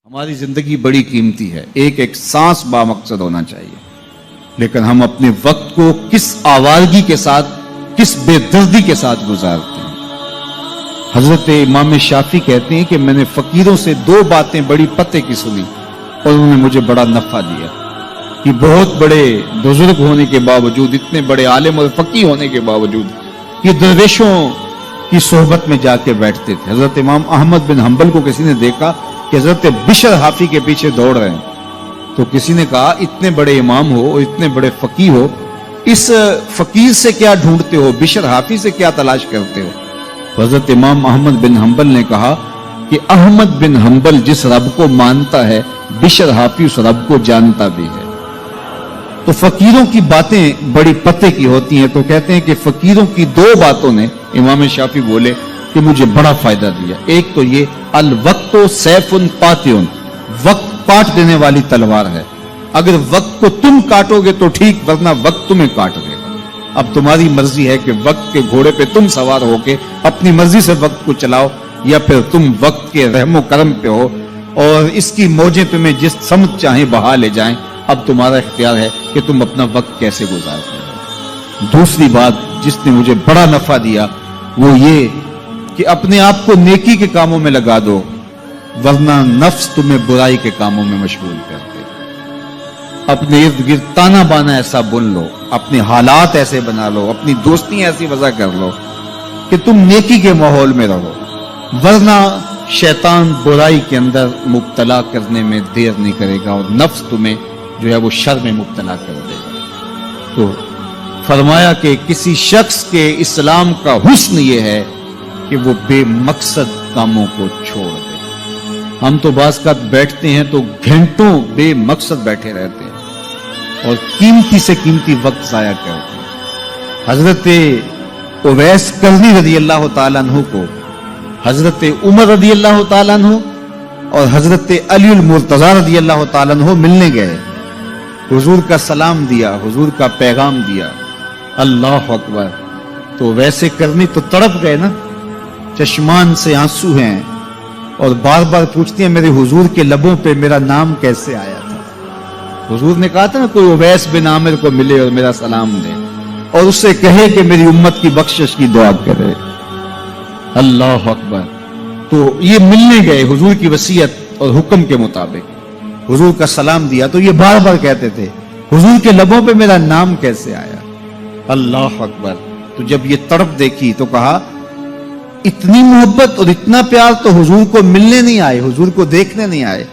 ہماری زندگی بڑی قیمتی ہے، ایک ایک سانس بامقصد ہونا چاہیے، لیکن ہم اپنے وقت کو کس آوارگی کے ساتھ، کس بے دردی کے ساتھ گزارتے ہیں۔ حضرت امام شافعی کہتے ہیں کہ میں نے فقیروں سے دو باتیں بڑی پتے کی سنی اور انہوں نے مجھے بڑا نفع دیا کہ بہت بڑے بزرگ ہونے کے باوجود، اتنے بڑے عالم اور فقی ہونے کے باوجود یہ درویشوں کی صحبت میں جا کے بیٹھتے تھے۔ حضرت امام احمد بن حنبل کو کسی نے دیکھا کہ حضرت بشر حافی کے پیچھے دوڑ رہے ہیں، تو کسی نے کہا اتنے بڑے امام ہو اور اتنے بڑے فقی ہو، اس فقیر سے کیا ڈھونڈتے ہو، بشر حافی سے کیا تلاش کرتے ہو؟ حضرت امام احمد بن حنبل نے کہا کہ احمد بن حنبل جس رب کو مانتا ہے، بشر حافی اس رب کو جانتا بھی ہے۔ تو فقیروں کی باتیں بڑی پتے کی ہوتی ہیں، تو کہتے ہیں کہ فقیروں کی دو باتوں نے، امام شافعی بولے، کہ مجھے بڑا فائدہ دیا۔ ایک تو یہ الوقت سیف قاطع، وقت کاٹ دینے والی تلوار ہے، اگر وقت کو تم کاٹو گے تو ٹھیک، ورنہ وقت تمہیں کاٹ دے گا۔ اب تمہاری مرضی ہے کہ وقت کے گھوڑے پہ تم سوار ہو کے اپنی مرضی سے وقت کو چلاؤ، یا پھر تم وقت کے رحم و کرم پہ ہو اور اس کی موجیں تمہیں جس سمت چاہیں بہا لے جائیں۔ اب تمہارا اختیار ہے کہ تم اپنا وقت کیسے گزارتے ہو۔ دوسری بات جس نے مجھے بڑا نفع دیا وہ یہ کہ اپنے آپ کو نیکی کے کاموں میں لگا دو، ورنہ نفس تمہیں برائی کے کاموں میں مشغول کر دے۔ اپنے ارد گرد تانا بانا ایسا بن لو، اپنے حالات ایسے بنا لو، اپنی دوستی ایسی وضع کر لو کہ تم نیکی کے ماحول میں رہو، ورنہ شیطان برائی کے اندر مبتلا کرنے میں دیر نہیں کرے گا اور نفس تمہیں جو ہے وہ شر میں مبتلا کر دے گا۔ تو فرمایا کہ کسی شخص کے اسلام کا حسن یہ ہے کہ وہ بے مقصد کاموں کو چھوڑ دے۔ ہم تو بعض کا بیٹھتے ہیں تو گھنٹوں بے مقصد بیٹھے رہتے ہیں اور قیمتی سے قیمتی وقت ضائع کرتے ہیں۔ حضرت اویس کرنی رضی اللہ تعالیٰ عنہ کو حضرت عمر رضی اللہ تعالیٰ عنہ اور حضرت علی المرتضی رضی اللہ تعالیٰ عنہ ملنے گئے، حضور کا سلام دیا، حضور کا پیغام دیا، اللہ اکبر۔ تو ویسے کرنی تو تڑپ گئے نا، چشمان سے آنسو ہیں اور بار بار پوچھتی ہیں میرے حضور کے لبوں پہ میرا نام کیسے آیا تھا۔ حضور نے کہا تھا نا کوئی اویس بن عامر کو ملے اور میرا سلام دے اور اس سے کہے کہ میری امت کی بخشش کی دعا کرے، اللہ اکبر۔ تو یہ ملنے گئے حضور کی وصیت اور حکم کے مطابق، حضور کا سلام دیا، تو یہ بار بار کہتے تھے حضور کے لبوں پہ میرا نام کیسے آیا، اللہ اکبر۔ تو جب یہ تڑپ دیکھی تو کہا اتنی محبت اور اتنا پیار تو حضور کو ملنے نہیں آئے، حضور کو دیکھنے نہیں آئے۔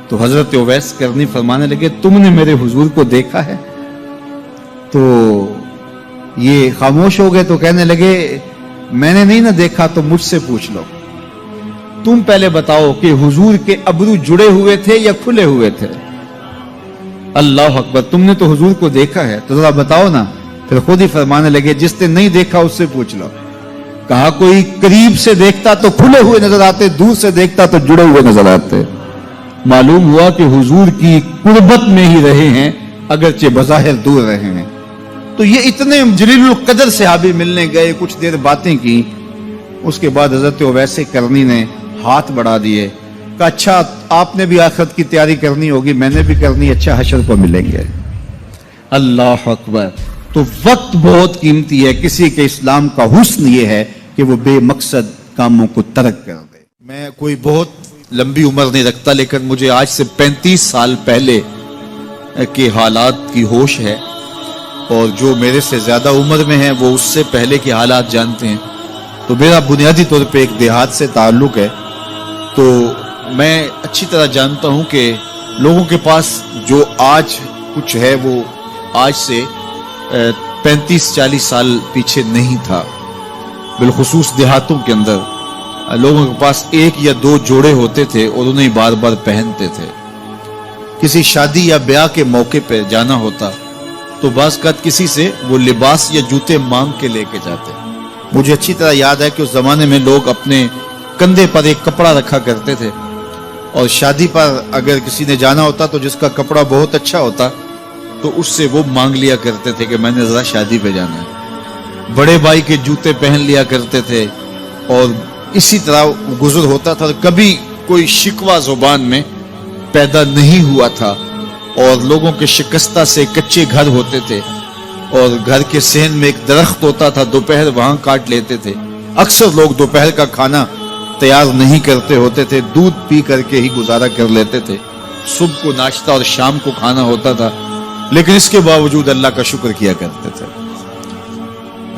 تو حضرت اویس کرنی فرمانے لگے تم نے میرے حضور کو دیکھا ہے؟ تو یہ خاموش ہو گئے، تو کہنے لگے میں نے نہیں نہ دیکھا تو مجھ سے پوچھ لو، تم پہلے بتاؤ کہ حضور کے ابرو جڑے ہوئے تھے یا کھلے ہوئے تھے؟ اللہ اکبر، تم نے تو حضور کو دیکھا ہے تو ذرا بتاؤ نا۔ پھر خود ہی فرمانے لگے جس نے نہیں دیکھا اس سے پوچھ لو۔ کہا کوئی قریب سے دیکھتا تو کھلے ہوئے نظر آتے، دور سے دیکھتا تو جڑے ہوئے نظر آتے۔ معلوم ہوا کہ حضور کی قربت میں ہی رہے ہیں اگرچہ بظاہر دور رہے ہیں۔ تو یہ اتنے جلیل القدر صحابی ملنے گئے، کچھ دیر باتیں کی، اس کے بعد حضرت اویس کرنی نے ہاتھ بڑھا دیے، کہا اچھا آپ نے بھی آخرت کی تیاری کرنی ہوگی، میں نے بھی کرنی، اچھا حشر کو ملیں گے۔ اللہ اکبر۔ تو وقت بہت قیمتی ہے، کسی کے اسلام کا حسن یہ ہے کہ وہ بے مقصد کاموں کو ترک کر دے۔ میں کوئی بہت لمبی عمر نہیں رکھتا، لیکن مجھے آج سے 35 سال پہلے کے حالات کی ہوش ہے، اور جو میرے سے زیادہ عمر میں ہیں وہ اس سے پہلے کے حالات جانتے ہیں۔ تو میرا بنیادی طور پہ ایک دیہات سے تعلق ہے، تو میں اچھی طرح جانتا ہوں کہ لوگوں کے پاس جو آج کچھ ہے وہ آج سے 35-40 سال پیچھے نہیں تھا۔ بالخصوص دیہاتوں کے اندر لوگوں کے پاس ایک یا دو جوڑے ہوتے تھے اور انہیں بار بار پہنتے تھے۔ کسی شادی یا بیاہ کے موقع پہ جانا ہوتا تو بعض اوقات کسی سے وہ لباس یا جوتے مانگ کے لے کے جاتے۔ مجھے اچھی طرح یاد ہے کہ اس زمانے میں لوگ اپنے کندھے پر ایک کپڑا رکھا کرتے تھے، اور شادی پر اگر کسی نے جانا ہوتا تو جس کا کپڑا بہت اچھا ہوتا تو اس سے وہ مانگ لیا کرتے تھے کہ میں نے ذرا شادی پہ جانا ہے۔ بڑے بھائی کے جوتے پہن لیا کرتے تھے، اور اسی طرح گزر ہوتا تھا۔ کبھی کوئی شکوہ زبان میں پیدا نہیں ہوا تھا، اور لوگوں کے شکستہ سے کچے گھر ہوتے تھے، اور گھر کے صحن میں ایک درخت ہوتا تھا، دوپہر وہاں کاٹ لیتے تھے۔ اکثر لوگ دوپہر کا کھانا تیار نہیں کرتے ہوتے تھے، دودھ پی کر کے ہی گزارا کر لیتے تھے۔ صبح کو ناشتہ اور شام کو کھانا ہوتا تھا، لیکن اس کے باوجود اللہ کا شکر کیا کرتے تھے۔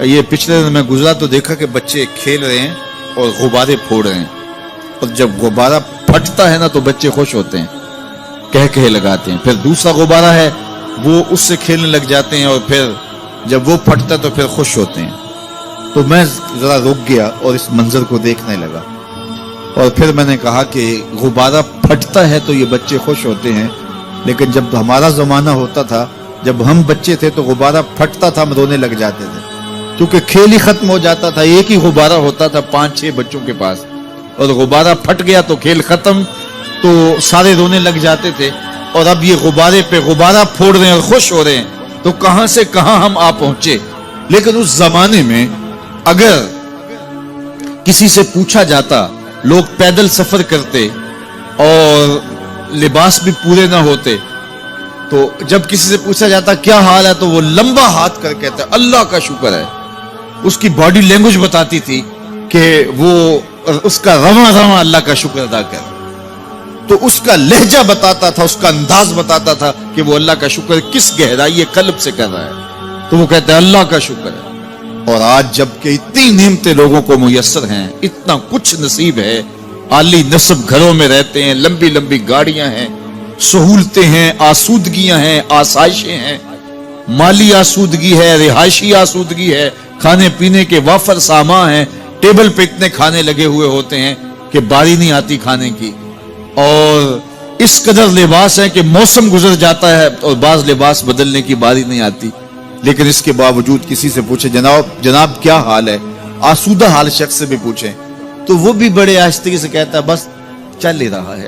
یہ پچھلے دن میں گزرا تو دیکھا کہ بچے کھیل رہے ہیں اور غبارے پھوڑ رہے ہیں، اور جب غبارہ پھٹتا ہے نا تو بچے خوش ہوتے ہیں، کہہ لگاتے ہیں۔ پھر دوسرا غبارہ ہے، وہ اس سے کھیلنے لگ جاتے ہیں، اور پھر جب وہ پھٹتا تو پھر خوش ہوتے ہیں۔ تو میں ذرا رک گیا اور اس منظر کو دیکھنے لگا، اور پھر میں نے کہا کہ غبارہ پھٹتا ہے تو یہ بچے خوش ہوتے ہیں، لیکن جب ہمارا زمانہ ہوتا تھا، جب ہم بچے تھے تو غبارہ پھٹتا تھا، ہم رونے لگ جاتے تھے، کیونکہ کھیل ہی ختم ہو جاتا تھا۔ ایک ہی غبارہ ہوتا تھا 5-6 بچوں کے پاس، اور غبارہ پھٹ گیا تو کھیل ختم، تو سارے رونے لگ جاتے تھے۔ اور اب یہ غبارے پہ غبارہ پھوڑ رہے ہیں اور خوش ہو رہے ہیں، تو کہاں سے کہاں ہم آ پہنچے۔ لیکن اس زمانے میں اگر کسی سے پوچھا جاتا، لوگ پیدل سفر کرتے اور لباس بھی پورے نہ ہوتے، تو جب کسی سے پوچھا جاتا کیا حال ہے تو وہ لمبا ہاتھ کر کہتا اللہ کا شکر ہے۔ اس کی باڈی لینگویج بتاتی تھی کہ وہ اس کا رواں اللہ کا شکر ادا کر، تو اس کا لہجہ بتاتا تھا، اس کا انداز بتاتا تھا کہ وہ اللہ کا شکر کس گہرائی قلب سے کر رہا ہے، تو وہ کہتا ہے اللہ کا شکر ہے۔ اور آج جب کہ اتنی نعمتیں لوگوں کو میسر ہیں، اتنا کچھ نصیب ہے، عالی نصب گھروں میں رہتے ہیں، لمبی لمبی گاڑیاں ہیں، سہولتیں ہیں، آسودگیاں ہیں، آسائشیں ہیں، مالی آسودگی ہے، رہائشی آسودگی ہے، کھانے پینے کے وافر سامان ہیں، ٹیبل پہ اتنے کھانے لگے ہوئے ہوتے ہیں کہ باری نہیں آتی کھانے کی، اور اس قدر لباس ہے کہ موسم گزر جاتا ہے اور بعض لباس بدلنے کی باری نہیں آتی۔ لیکن اس کے باوجود کسی سے پوچھے جناب کیا حال ہے، آسودہ حال شخص سے بھی پوچھیں تو وہ بھی بڑے آہستگی سے کہتا ہے بس چل ہی رہا ہے۔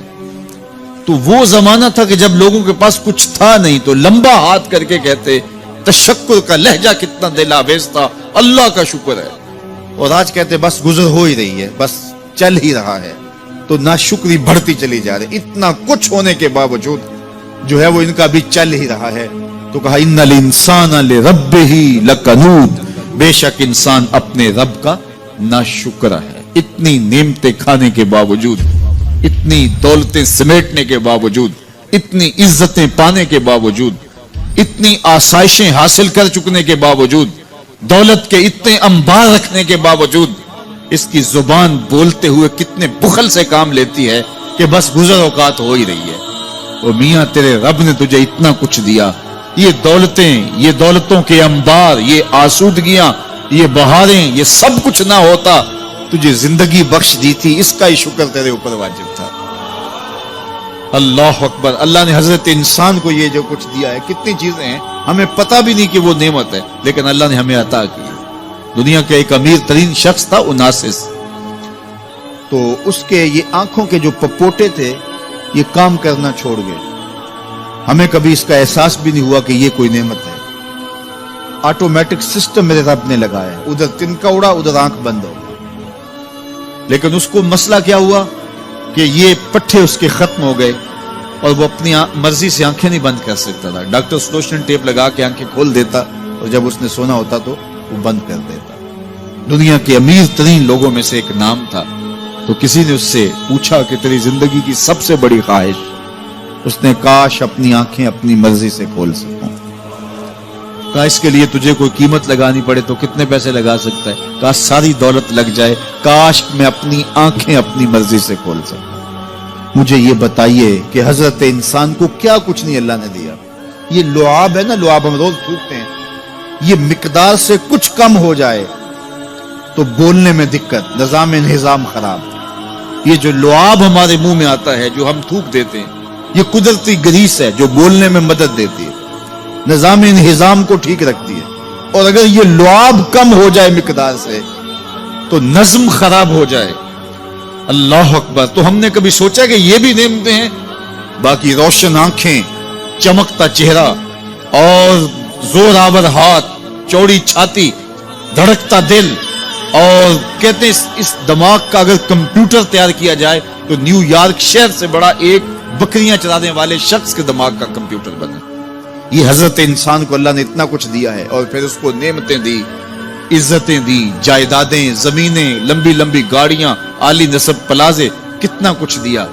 تو وہ زمانہ تھا کہ جب لوگوں کے پاس کچھ تھا نہیں تو لمبا ہاتھ کر کے کہتے، تشکر کا لہجہ کتنا دل آویز تھا، اللہ کا شکر ہے۔ اور آج کہتے بس گزر ہو ہی رہی ہے، بس چل ہی رہا ہے۔ تو ناشکری بڑھتی چلی جا رہی، اتنا کچھ ہونے کے باوجود جو ہے وہ ان کا بھی چل ہی رہا ہے۔ تو کہا ان الانسان لربہ لکنود، بے شک انسان اپنے رب کا ناشکر ہے۔ اتنی نعمتیں کھانے کے باوجود، اتنی دولتیں سمیٹنے کے باوجود، اتنی عزتیں پانے کے باوجود، اتنی آسائشیں حاصل کر چکنے کے باوجود، دولت کے اتنے انبار رکھنے کے باوجود، اس کی زبان بولتے ہوئے کتنے بخل سے کام لیتی ہے کہ بس گزر اوقات ہو ہی رہی ہے۔ او میاں تیرے رب نے تجھے اتنا کچھ دیا، یہ دولتیں، یہ دولتوں کے انبار، یہ آسودگیاں، یہ بہاریں، یہ سب کچھ نہ ہوتا، تجھے زندگی بخش دی تھی، اس کا ہی شکر تیرے اوپر واجب تھا۔ اللہ اکبر۔ اللہ نے حضرت انسان کو یہ جو کچھ دیا ہے، کتنی چیزیں ہیں ہمیں پتہ بھی نہیں کہ وہ نعمت ہے، لیکن اللہ نے ہمیں عطا کی۔ دنیا کا ایک امیر ترین شخص تھا اوناسس، تو اس کے یہ آنکھوں کے جو پپوٹے تھے یہ کام کرنا چھوڑ گئے۔ ہمیں کبھی اس کا احساس بھی نہیں ہوا کہ یہ کوئی نعمت ہے۔ آٹومیٹک سسٹم میرے رب نے لگایا ہے، ادھر تنکا اڑا ادھر آنکھ بند ہو گئی، لیکن اس کو مسئلہ کیا ہوا کہ یہ پٹھے اس کے ختم ہو گئے اور وہ اپنی مرضی سے آنکھیں نہیں بند کر سکتا تھا۔ ڈاکٹر سلوشن ٹیپ لگا کے آنکھیں کھول دیتا اور جب اس نے سونا ہوتا تو وہ بند کر دیتا۔ دنیا کے امیر ترین لوگوں میں سے ایک نام تھا، تو کسی نے اس سے پوچھا کہ تیری زندگی کی سب سے بڑی خواہش؟ اس نے کاش اپنی آنکھیں اپنی مرضی سے کھول سکوں۔ کہا اس کے لیے تجھے کوئی قیمت لگانی پڑے تو کتنے پیسے لگا سکتا ہے؟ کہا ساری دولت لگ جائے، کاش میں اپنی آنکھیں اپنی مرضی سے کھول سکوں۔ مجھے یہ بتائیے کہ حضرت انسان کو کیا کچھ نہیں اللہ نے دیا۔ یہ لعاب ہے نا، لعاب ہم روز پھونکتے ہیں، یہ مقدار سے کچھ کم ہو جائے تو بولنے میں دقت، نظام خراب۔ یہ جو لعاب ہمارے منہ میں آتا ہے، جو ہم تھوک دیتے ہیں، یہ قدرتی گریس ہے جو بولنے میں مدد دیتی ہے، نظام انہضام کو ٹھیک رکھتی ہے۔ اور اگر یہ لعاب کم ہو جائے مقدار سے تو نظم خراب ہو جائے۔ اللہ اکبر۔ تو ہم نے کبھی سوچا کہ یہ بھی نعمتیں ہیں؟ باقی روشن آنکھیں، چمکتا چہرہ اور زور آور ہاتھ، چوڑی چھاتی، دھڑکتا دل اور کہتے ہیں اس دماغ کا اگر کمپیوٹر تیار کیا جائے تو نیو یارک شہر سے بڑا ایک بکریاں چلانے والے شخص کے دماغ کا کمپیوٹر بنے. یہ حضرت انسان کو اللہ نے اتنا کچھ دیا ہے اور پھر اس کو نعمتیں دی, عزتیں دی, جائیدادیں, زمینیں, لمبی لمبی گاڑیاں, عالی نسب پلازے, کتنا کچھ دیا.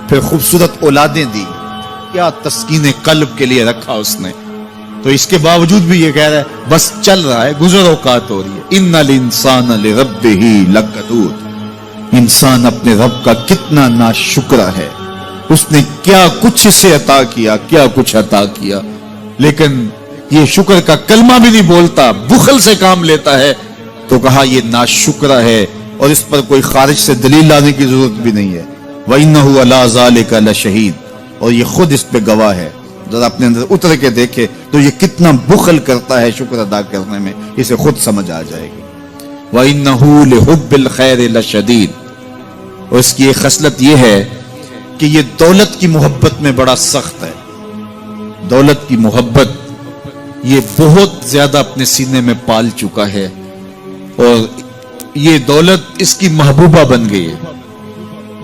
پھر خوبصورت اولادیں دی, کیا تسکین قلب کے لیے رکھا اس نے. تو اس کے باوجود بھی یہ کہہ رہا ہے بس چل رہا ہے, گزر اوقات ہو رہی ہے. ان الانسان لربہ لکنود, انسان اپنے رب کا کتنا ناشکرا ہے. اس نے کیا کچھ اسے عطا کیا, کیا کچھ عطا کیا, لیکن یہ شکر کا کلمہ بھی نہیں بولتا, بخل سے کام لیتا ہے. تو کہا یہ ناشکرا ہے اور اس پر کوئی خارج سے دلیل لانے کی ضرورت بھی نہیں ہے. وَإِنَّهُ عَلَىٰ ذَلِكَ لَشَهِيدٌ, اور یہ خود اس پہ گواہ ہے. ذرا اپنے اندر اتر کے دیکھے تو یہ کتنا بخل کرتا ہے شکر ادا کرنے میں, اسے خود سمجھ آ جائے گی. وَإِنَّهُ لِحُبِّ الْخَيْرِ لَشَدِيدٌ, اور اس کی ایک خصلت یہ ہے کہ یہ دولت کی محبت میں بڑا سخت ہے. دولت کی محبت یہ بہت زیادہ اپنے سینے میں پال چکا ہے اور یہ دولت اس کی محبوبہ بن گئی ہے.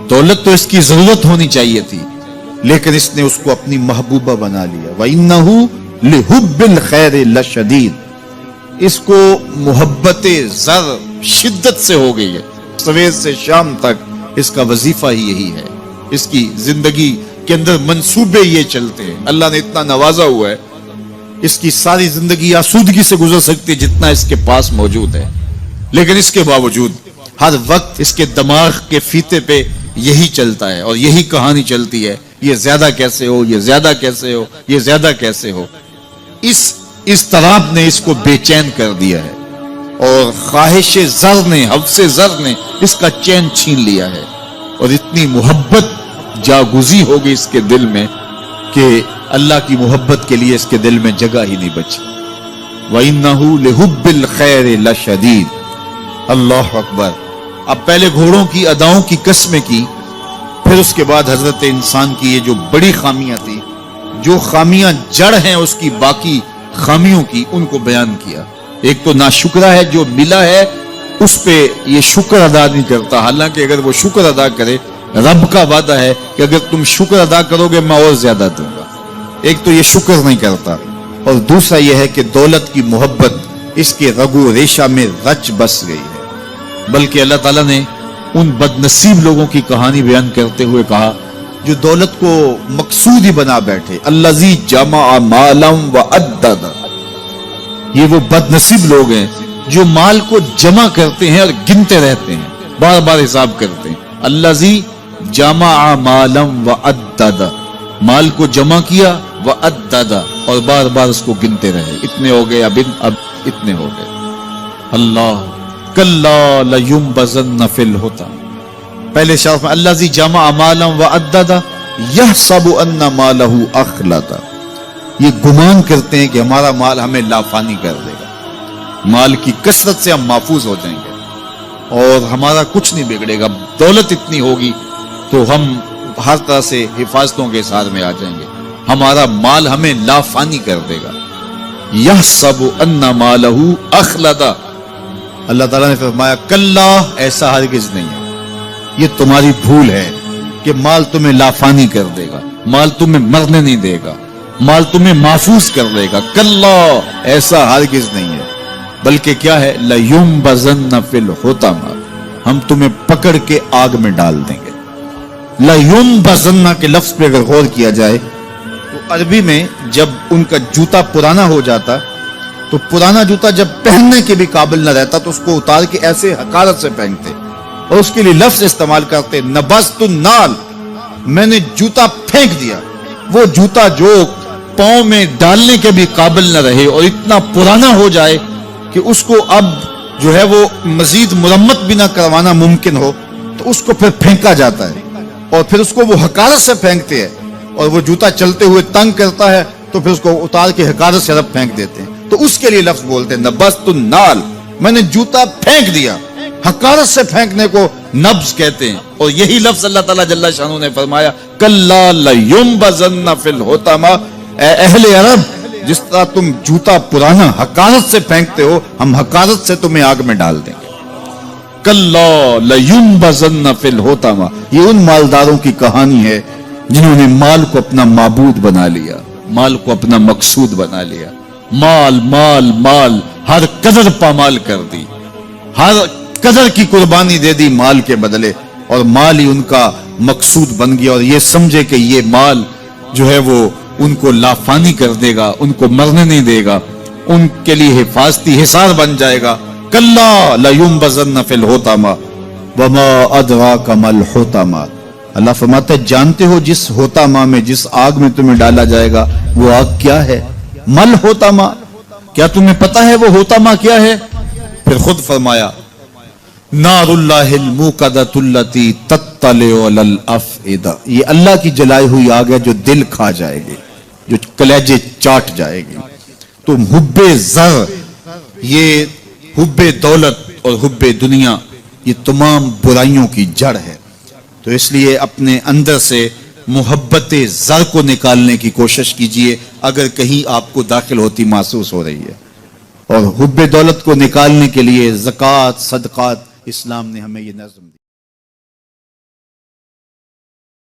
دولت تو اس کی ضرورت ہونی چاہیے تھی لیکن اس نے اس کو اپنی محبوبہ بنا لیا. وَإِنَّهُ لِحُبِّ الْخَيْرِ لَشَدِيدٌ, اس کو محبت زر شدت سے ہو گئی ہے. سویر سے شام تک اس کا وظیفہ ہی یہی ہے. اس کی زندگی کے اندر منصوبے یہ چلتے ہیں. اللہ نے اتنا نوازا ہوا ہے, اس کی ساری زندگی آسودگی سے گزر سکتی ہے جتنا اس کے پاس موجود ہے, لیکن اس کے باوجود ہر وقت اس کے دماغ کے فیتے پہ یہی چلتا ہے اور یہی کہانی چلتی ہے, یہ زیادہ کیسے ہو, یہ زیادہ کیسے ہو, یہ زیادہ کیسے ہو. اس اضطراب نے اس کو بے چین کر دیا ہے اور خواہش زر نے, حوث زر نے اس کا چین چھین لیا ہے اور اتنی محبت جاگزی ہو گئی اس کے دل میں کہ اللہ کی محبت کے لیے اس کے دل میں جگہ ہی نہیں بچی. وَإِنَّهُ لِحُبِّ الْخَيْرِ لَشَدِيدٌ. اللہ اکبر. اب پہلے گھوڑوں کی اداؤں کی قسمیں کی, پھر اس کے بعد حضرت انسان کی یہ جو بڑی خامیاں تھی, جو خامیاں جڑ ہیں اس کی باقی خامیوں کی, ان کو بیان کیا. ایک تو ناشکرا ہے, جو ملا ہے اس پہ یہ شکر ادا نہیں کرتا, حالانکہ اگر وہ شکر ادا کرے, رب کا وعدہ ہے کہ اگر تم شکر ادا کرو گے میں اور زیادہ دوں گا. ایک تو یہ شکر نہیں کرتا, اور دوسرا یہ ہے کہ دولت کی محبت اس کے رگو ریشہ میں رچ بس گئی ہے. بلکہ اللہ تعالیٰ نے ان بد نصیب لوگوں کی کہانی بیان کرتے ہوئے کہا جو دولت کو مقصود ہی بنا بیٹھے. الذی جمع مالا وعدد, یہ وہ بد نصیب لوگ ہیں جو مال کو جمع کرتے ہیں اور گنتے رہتے ہیں, بار بار حساب کرتے ہیں. الذی جمع مالا وعدد, مال کو جمع کیا, وعدد, اور بار بار اس کو گنتے رہے, اتنے ہو گئے, اب اتنے ہو گئے. اللہ کلا لینبذن فی الحطام. پہلے شرف میں الذی جمع مالا وعدد یحسب ان مالہ اخلد, یہ گمان کرتے ہیں کہ ہمارا مال ہمیں لافانی کر دے گا, مال کی کثرت سے ہم محفوظ ہو جائیں گے اور ہمارا کچھ نہیں بگڑے گا. دولت اتنی ہوگی تو ہم ہر طرح سے حفاظتوں کے ساتھ میں آ جائیں گے, ہمارا مال ہمیں لافانی کر دے گا. یحسب ان مالہ اخلد. اللہ تعالیٰ نے فرمایا کلا, ایسا ہرگز نہیں ہے, یہ تمہاری بھول ہے کہ مال تمہیں لافانی کر دے گا, مال تمہیں مرنے نہیں دے گا, مال تمہیں محفوظ کر دے گا. کلا, ایسا ہرگز نہیں ہے, بلکہ کیا ہے, لَيُنبَذَنَّ فِي الْحُطَمَةِ, ہم تمہیں پکڑ کے آگ میں ڈال دیں گے. لَيُنبَذَنَّ کے لفظ پہ اگر غور کیا جائے تو عربی میں جب ان کا جوتا پرانا ہو جاتا تو پرانا جوتا جب پہننے کے بھی قابل نہ رہتا تو اس کو اتار کے ایسے حقارت سے پہنتے اور اس کے لیے لفظ استعمال کرتے نبذت النال, میں نے جوتا پھینک دیا. وہ جوتا جو پاؤں میں ڈالنے کے بھی قابل نہ رہے اور اتنا پرانا ہو جائے کہ اس کو اب جو ہے وہ مزید مرمت بھی نہ کروانا ممکن ہو, تو اس کو پھر پھینکا جاتا ہے اور پھر اس کو وہ حقارت سے پھینکتے ہیں, اور وہ جوتا چلتے ہوئے تنگ کرتا ہے تو پھر اس کو اتار کے حقارت سے رب پھینک دیتے ہیں. تو اس کے لیے لفظ بولتے ہیں نبذت النال, میں نے جوتا پھینک دیا. حقارت سے پھینکنے کو نبض کہتے ہیں, اور یہی لفظ اللہ تعالیٰ جل شانہ نے فرمایا کلا لینبذن فی الحطمہ. اے اہل عرب, جس طرح تم جوتا پرانا حقارت سے پھینکتے ہو, ہم حقارت سے تمہیں آگ میں ڈال دیں گے. کلا لینبذن فی الحطمہ. یہ ان مالداروں کی کہانی ہے جنہوں نے مال کو اپنا معبود بنا لیا، مال کو اپنا مقصود بنا لیا. مال مال مال، ہر قدر پامال کر دی، ہر قدر کی قربانی دے دی مال کے بدلے، اور مال ہی ان کا مقصود بن گیا، اور یہ سمجھے کہ یہ مال جو ہے وہ ان کو لافانی کر دے گا، ان کو مرنے نہیں دے گا، ان کے لیے حفاظتی حصار بن جائے گا. کلا لینبذن فی الحطمہ وما ادراک ما الحطمہ. اللہ فرماتا ہے جانتے ہو جس حطمہ میں، جس آگ میں تمہیں ڈالا جائے گا وہ آگ کیا ہے؟ مل حطمہ، کیا تمہیں پتا ہے وہ حطمہ کیا ہے؟ پھر خود فرمایا نار اللہ الموقدۃ التی تطلع علی الافئدہ. یہ اللہ کی جلائی ہوئی آگ ہے جو دل کھا جائے گی، جو کلیجے چاٹ جائے گی. تو حب زر، یہ حب دولت اور حب دنیا، یہ تمام برائیوں کی جڑ ہے. تو اس لیے اپنے اندر سے محبت زر کو نکالنے کی کوشش کیجئے اگر کہیں آپ کو داخل ہوتی محسوس ہو رہی ہے. اور حب دولت کو نکالنے کے لیے زکوٰۃ، صدقات، اسلام نے ہمیں یہ نظم دی.